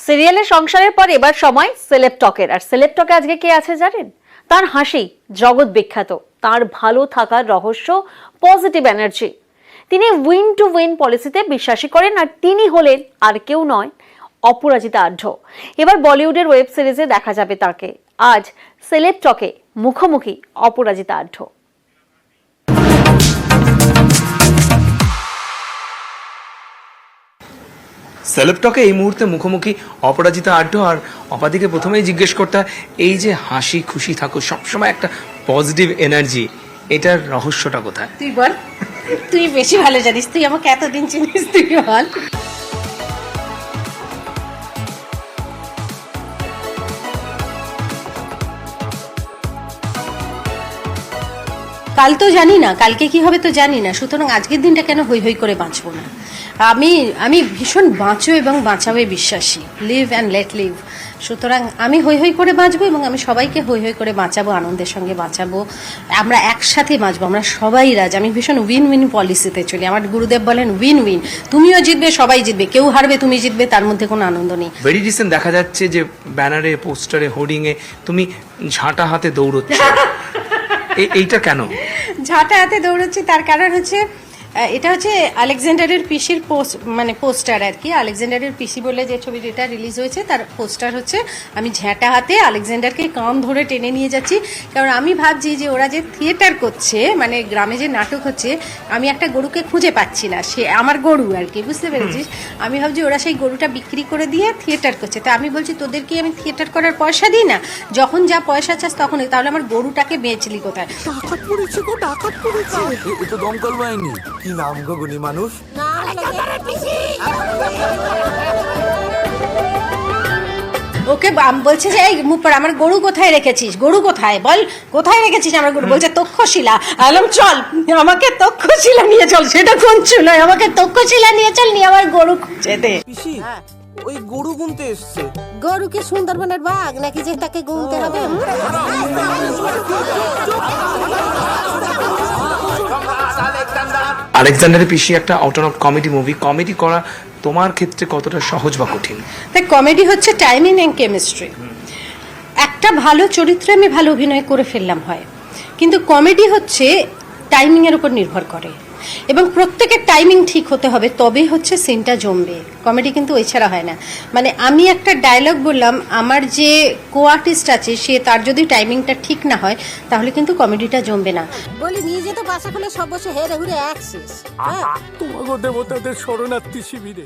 সিরিয়ালের সংসারের পর এবার সময় সেলেব টকের। আর সেলেব টকে আজকে কে আছে জানেন? তার হাসি জগৎ বিখ্যাত, তার ভালো থাকার রহস্য পজিটিভ এনার্জি। তিনি উইন টু উইন পলিসিতে বিশ্বাসী করেন, আর তিনি হলেন আর কেউ নয়, অপরাজিতা আঢ্য। এবার বলিউডের ওয়েব সিরিজে দেখা যাবে তাকে। আজ সেলেব টকে মুখোমুখি অপরাজিতা আঢ্য। সেলেব টকে এই মুহূর্তে মুখোমুখি অপরাজিতা আঢ্য। আর অপাদিকে প্রথমেই জিজ্ঞেস করতে হয়, এই যে হাসি খুশি থাকো, সবসময় একটা পজিটিভ এনার্জি, এটার রহস্যটা কোথায়? তুই বল, তুই বেশি ভালো জানিস, তুই আমাকে এতদিন চিনিস, তুই বল। কাল তো জানি না, কালকে কি হবে তো জানি না, সুতরাং আজকের দিনটা কেন হই হই করে বাঁচবো না। আমি ভীষণ বাঁচো এবং বাঁচাবে বিশ্বাসী, লিভ অ্যান্ড লেট লিভ। সুতরাং আমি হই হই করে বাঁচবো এবং আমি সবাইকে হই হই করে বাঁচাবো, আনন্দের সঙ্গে বাঁচাবো। আমরা একসাথে বাঁচবো, আমরা সবাই রাজ। আমি ভীষণ উইন উইন পলিসিতে চলি। আমার গুরুদেব বলেন উইন উইন, তুমিও জিতবে, সবাই জিতবে, কেউ হারবে তুমি জিতবে, তার মধ্যে কোনো আনন্দ নেই। ভেরি রিসেন্ট দেখা যাচ্ছে যে ব্যানারে, পোস্টারে, হোর্ডিংয়ে তুমি ঝাঁটা হাতে দৌড়চ্ছ। এইটা কেন? ঝাঁটা হাতে দৌড়চ্ছি তার কারণ হচ্ছে, এটা হচ্ছে আলেকজান্ডারের পিসির পোস্টার আর কি। আলেকজান্ডারের পিসি বলে যে ছবিটা রিলিজ হয়েছে, তার পোস্টার হচ্ছে আমি ঝাঁটা হাতে আলেকজান্ডারকে কান ধরে টেনে নিয়ে যাচ্ছি। কারণ আমি ভাবছি যে ওরা যে থিয়েটার করছে, মানে গ্রামে যে নাটক হচ্ছে, আমি একটা গরুকে খুঁজে পাচ্ছি না, সে আমার গরু আর কি, বুঝতে পেরেছিস? আমি ভাবছি ওরা সেই গরুটা বিক্রি করে দিয়ে থিয়েটার করছে। তা আমি বলছি তোদেরকে আমি থিয়েটার করার পয়সা দিই না, যখন যা পয়সা চাস তখনই, তাহলে আমার গরুটাকে বেচলি কোথায়? ডাকাত পড়েছে গো, ডাকাত পড়েছে। এ তো দমকল বাহিনী। কি নাম গো গুণী মানুষ? ওকে বলছে যে এই মুখ পর আমার গরু কোথায় রেখেছিস, গরু কোথায় বল, কোথায় রেখেছিস আমার গরু? বলছে তক্ষশিলা। আলম চল, আমাকে তক্ষশিলা নিয়ে চল। সেটা কোন ছিল? আমাকে তক্ষশিলা নিয়ে চল, নিয়ে আমার গরু খুঁজে দে। পিসি, ওই গরু গুনতে এসছে। গরু কি সুন্দরবনের বাঘ নাকি যে তাকে গুনতে হবে? আলেকজান্ডারের পিসি একটা out of comedy movie. Comedy করা তোমার ক্ষেত্রে কতটা সহজ বা কঠিন? তাই কমেডি হচ্ছে টাইমিং অ্যান্ড কেমিস্ট্রি। একটা ভালো চরিত্রে আমি ভালো অভিনয় করে ফেললাম হয়, কিন্তু কমেডি হচ্ছে টাইমিং এর উপর নির্ভর করে, এবং প্রত্যেকের টাইমিং ঠিক হতে হবে, তবেই হচ্ছে সিনটা জমবে। কমেডি কিন্তু ওই ছাড়া হয় না। মানে আমি একটা ডায়লগ বললাম, আমার যে কো আর্টিস্ট আছে সে, তার যদি টাইমিংটা ঠিক না হয়, তাহলে কিন্তু কমেডিটা জমবে না। বলি নিয়ে যেতে বাসা খুলে সব বসে হেরে ঘুরে একশিস। তোমাকে দেবতাদের শরণার্থী শিবিরে।